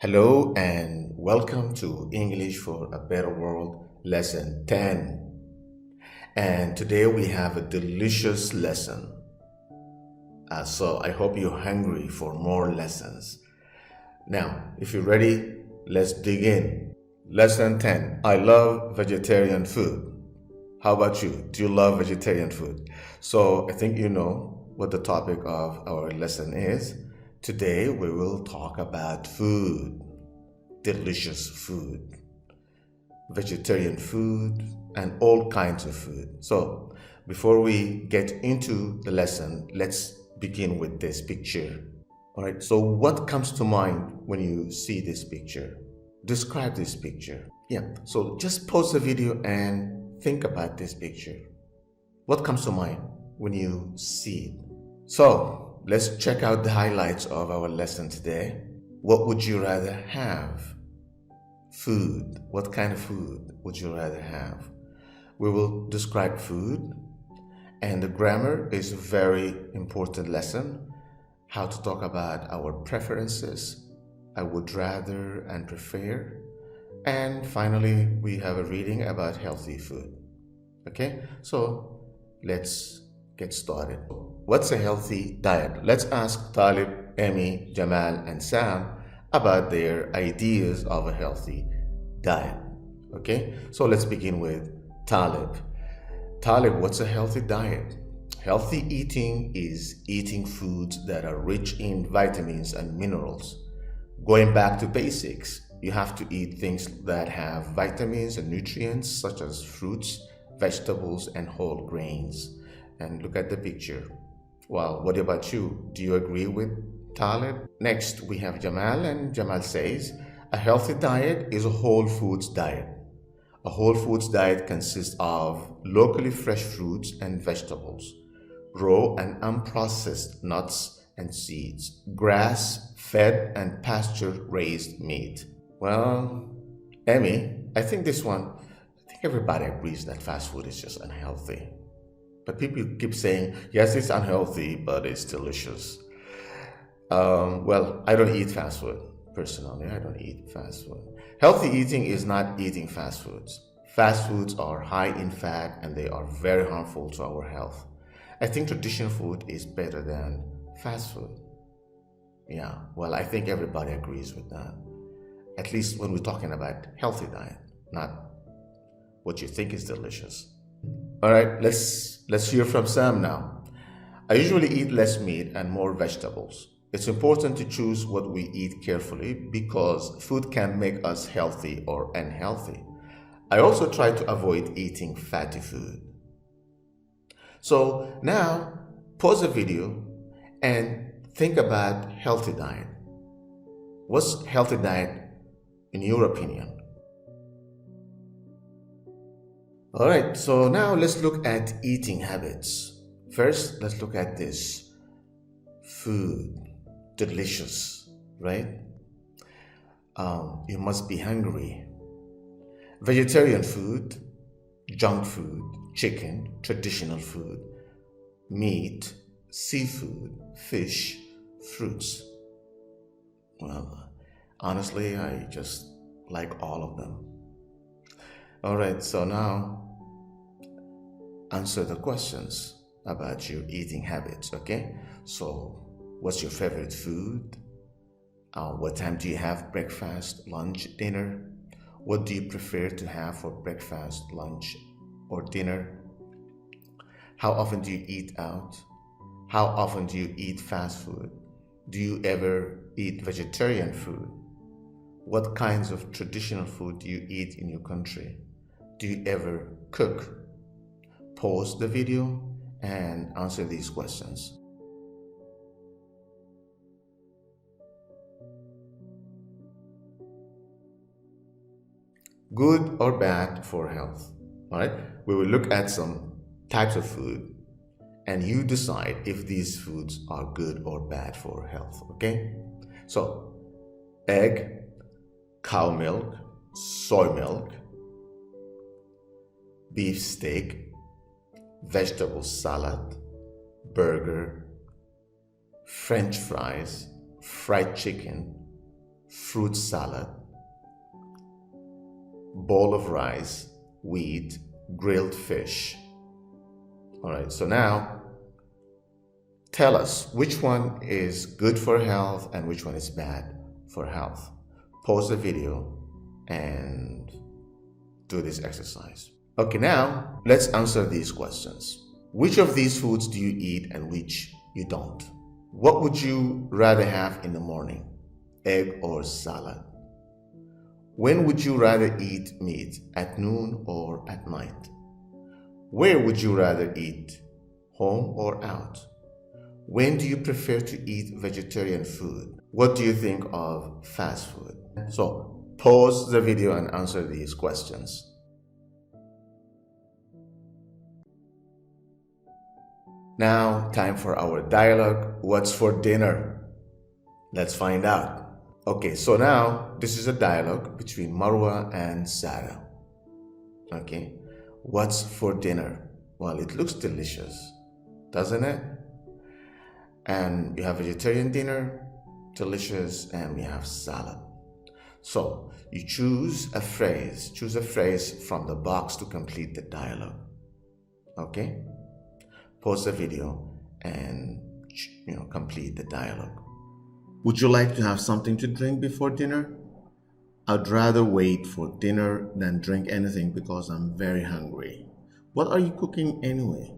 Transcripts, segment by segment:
Hello and welcome to English for a Better World, Lesson 10. And today we have a delicious lesson. So I hope you're hungry for more lessons. Now, if you're ready, let's dig in. Lesson 10. I love vegetarian food. How about you? Do you love vegetarian food? So I think you know what the topic of our lesson is. Today we will talk about food, delicious food, vegetarian food, and all kinds of food. So before we get into the lesson, let's begin with this picture. All right, so what comes to mind when you see this picture? Describe this picture. Yeah, so just pause the video and think about this picture. What comes to mind when you see it? So let's check out the highlights of our lesson today. What would you rather have? Food. What kind of food would you rather have? We will describe food, and the grammar is a very important lesson. How to talk about our preferences, I would rather and prefer. And finally, we have a reading about healthy food. Okay, so let's get started. What's a healthy diet? Let's ask Talib, Emmy, Jamal, and Sam about their ideas of a healthy diet. Okay, so let's begin with Talib. Talib, what's a healthy diet? Healthy eating is eating foods that are rich in vitamins and minerals. Going back to basics, you have to eat things that have vitamins and nutrients such as fruits, vegetables, and whole grains. And look at the picture. Well, what about you? Do you agree with Talib? Next, we have Jamal, and Jamal says, a healthy diet is a whole foods diet. A whole foods diet consists of locally fresh fruits and vegetables, raw and unprocessed nuts and seeds, grass-fed and pasture-raised meat. Well, Emmy, I think everybody agrees that fast food is just unhealthy. But people keep saying, yes, it's unhealthy, but it's delicious. Well, I don't eat fast food. Personally, I don't eat fast food. Healthy eating is not eating fast foods. Fast foods are high in fat and they are very harmful to our health. I think traditional food is better than fast food. Yeah, well, I think everybody agrees with that. At least when we're talking about healthy diet, not what you think is delicious. All right, let's hear from Sam now. I usually eat less meat and more vegetables. It's important to choose what we eat carefully because food can make us healthy or unhealthy. I also try to avoid eating fatty food. So now pause the video and think about healthy diet. What's healthy diet in your opinion? All right, so now let's look at eating habits. First, let's look at this food. Delicious, right? You must be hungry. Vegetarian food, junk food, chicken, traditional food, meat, seafood, fish, fruits. Well, honestly, I just like all of them. All right, so now answer the questions about your eating habits, okay? So, what's your favorite food? What time do you have breakfast, lunch, dinner? What do you prefer to have for breakfast, lunch, or dinner? How often do you eat out? How often do you eat fast food? Do you ever eat vegetarian food? What kinds of traditional food do you eat in your country? Do you ever cook? Pause the video and answer these questions. Good or bad for health. All right, we will look at some types of food and you decide if these foods are good or bad for health. Okay, so egg, cow milk, soy milk, beef steak, vegetable salad, burger, French fries, fried chicken, fruit salad, bowl of rice, wheat, grilled fish. All right, so now tell us which one is good for health and which one is bad for health. Pause the video and do this exercise. Okay, now let's answer these questions. Which of these foods do you eat and which you don't? What would you rather have in the morning? Egg or salad? When would you rather eat meat, at noon or at night? Where would you rather eat, home or out? When do you prefer to eat vegetarian food? What do you think of fast food? So pause the video and answer these questions. Now, time for our dialogue. What's for dinner? Let's find out. Okay, so now this is a dialogue between Marwa and Sarah. Okay, what's for dinner? Well, it looks delicious, doesn't it? And you have vegetarian dinner, delicious, and we have salad. So you choose a phrase from the box to complete the dialogue. Okay? Pause the video and complete the dialogue. Would you like to have something to drink before dinner? I'd rather wait for dinner than drink anything because I'm very hungry. What are you cooking anyway?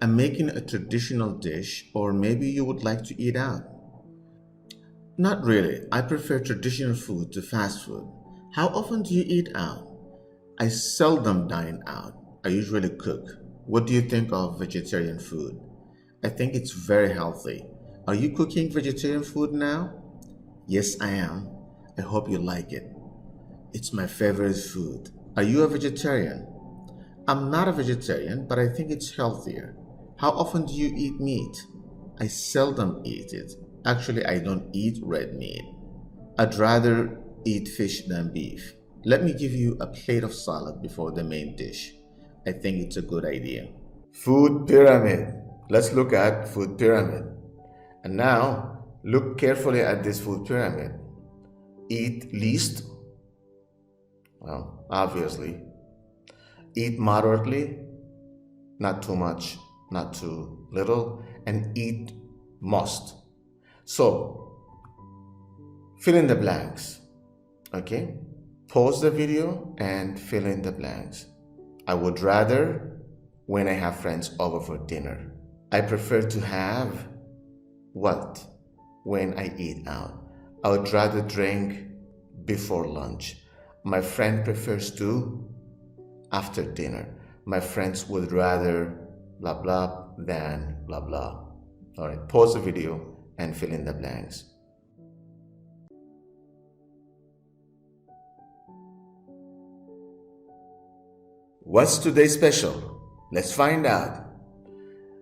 I'm making a traditional dish, or maybe you would like to eat out. Not really. I prefer traditional food to fast food. How often do you eat out? I seldom dine out. I usually cook. What do you think of vegetarian food? I think it's very healthy. Are you cooking vegetarian food now? Yes, I am. I hope you like it. It's my favorite food. Are you a vegetarian? I'm not a vegetarian, but I think it's healthier. How often do you eat meat? I seldom eat it. Actually, I don't eat red meat. I'd rather eat fish than beef. Let me give you a plate of salad before the main dish. I think it's a good idea. Food pyramid. Let's look at food pyramid. And now, look carefully at this food pyramid. Eat least. Well, obviously. Eat moderately. Not too much, not too little. And eat most. So, fill in the blanks. Okay? Pause the video and fill in the blanks. I would rather when I have friends over for dinner. I prefer to have what? When I eat out. I would rather drink before lunch. My friend prefers to after dinner. My friends would rather blah blah than blah blah. Alright, pause the video and fill in the blanks. What's today's special? Let's find out.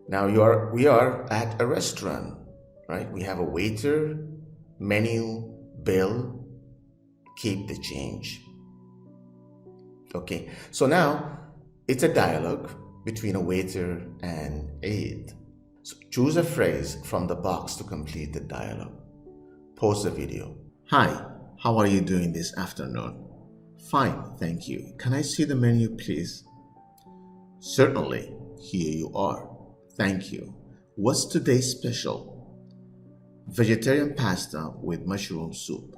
Now we are at a restaurant, right? We have a waiter, menu, bill, keep the change. Okay, so now it's a dialogue between a waiter and aide. So choose a phrase from the box to complete the dialogue. Pause the video. Hi, how are you doing this afternoon? Fine, thank you. Can I see the menu, please? Certainly. Here you are. Thank you. What's today's special? Vegetarian pasta with mushroom soup.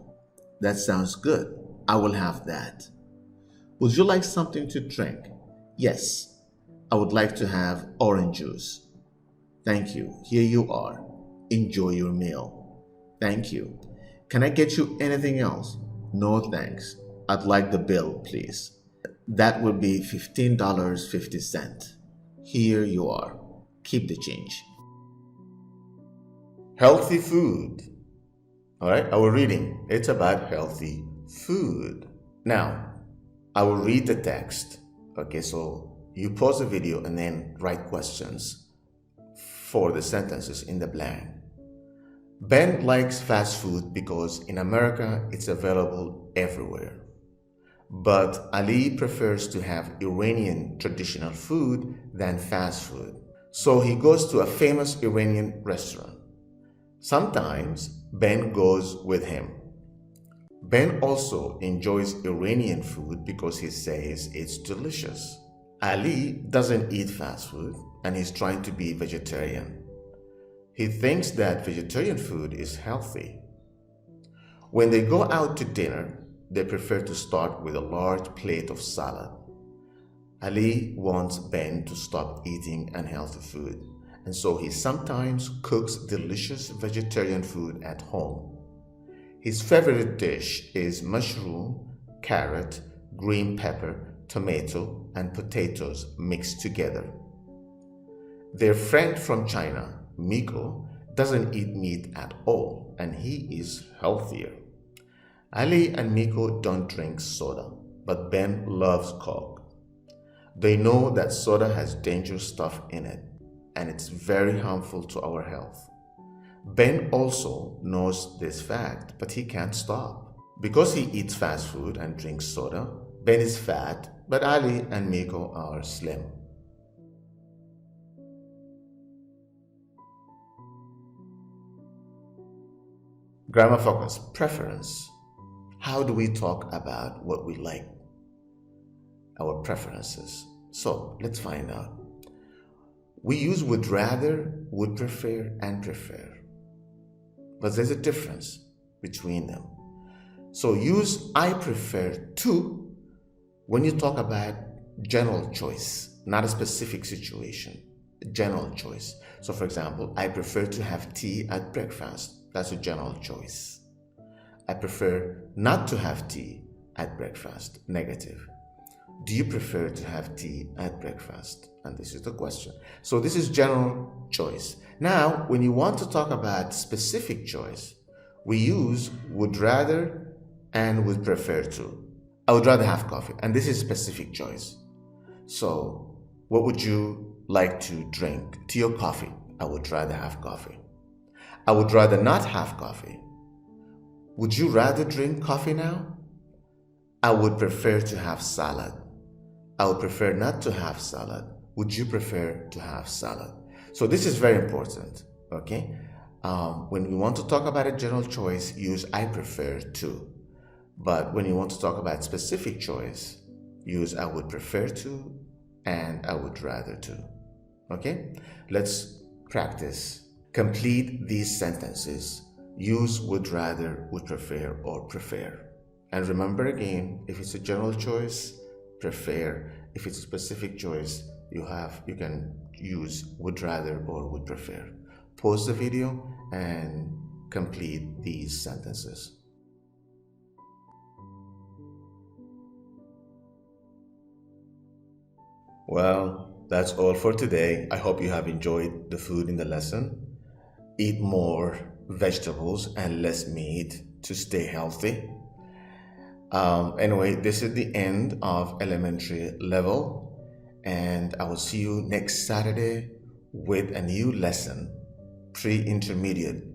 That sounds good. I will have that. Would you like something to drink? Yes. I would like to have orange juice. Thank you. Here you are. Enjoy your meal. Thank you. Can I get you anything else? No, thanks. I'd like the bill, please. That would be $15.50. Here you are. Keep the change. Healthy food. All right, our reading. It's about healthy food. Now, I will read the text. Okay, so you pause the video and then write questions for the sentences in the blank. Ben likes fast food because in America it's available everywhere. But Ali prefers to have Iranian traditional food than fast food. So he goes to a famous Iranian restaurant. Sometimes Ben goes with him. Ben also enjoys Iranian food because he says it's delicious. Ali doesn't eat fast food and he's trying to be vegetarian. He thinks that vegetarian food is healthy. When they go out to dinner, they prefer to start with a large plate of salad. Ali wants Ben to stop eating unhealthy food, and so he sometimes cooks delicious vegetarian food at home. His favorite dish is mushroom, carrot, green pepper, tomato, and potatoes mixed together. Their friend from China, Miko, doesn't eat meat at all, and he is healthier. Ali and Miko don't drink soda, but Ben loves Coke. They know that soda has dangerous stuff in it, and it's very harmful to our health. Ben also knows this fact, but he can't stop. Because he eats fast food and drinks soda, Ben is fat, but Ali and Miko are slim. Grammar focus, preference. How do we talk about what we like? Our preferences. So let's find out. We use would rather, would prefer, and prefer. But there's a difference between them. So use I prefer to when you talk about general choice, not a specific situation, general choice. So for example, I prefer to have tea at breakfast. That's a general choice. I prefer not to have tea at breakfast, negative. Do you prefer to have tea at breakfast? And this is the question. So this is general choice. Now, when you want to talk about specific choice, we use would rather and would prefer to. I would rather have coffee, and this is specific choice. So, what would you like to drink? Tea or coffee? I would rather have coffee. I would rather not have coffee. Would you rather drink coffee now? I would prefer to have salad. I would prefer not to have salad. Would you prefer to have salad? So this is very important, okay? When we want to talk about a general choice, use I prefer to. But when you want to talk about specific choice, use I would prefer to and I would rather to, okay? Let's practice. Complete these sentences. Use would rather, would prefer, or prefer. And remember again, if it's a general choice, prefer. If it's a specific choice, you can use would rather or would prefer. Pause the video and complete these sentences. Well, that's all for today. I hope you have enjoyed the food in the lesson. Eat more vegetables and less meat to stay healthy. Anyway, this is the end of elementary level, and I will see you next Saturday with a new lesson, pre-intermediate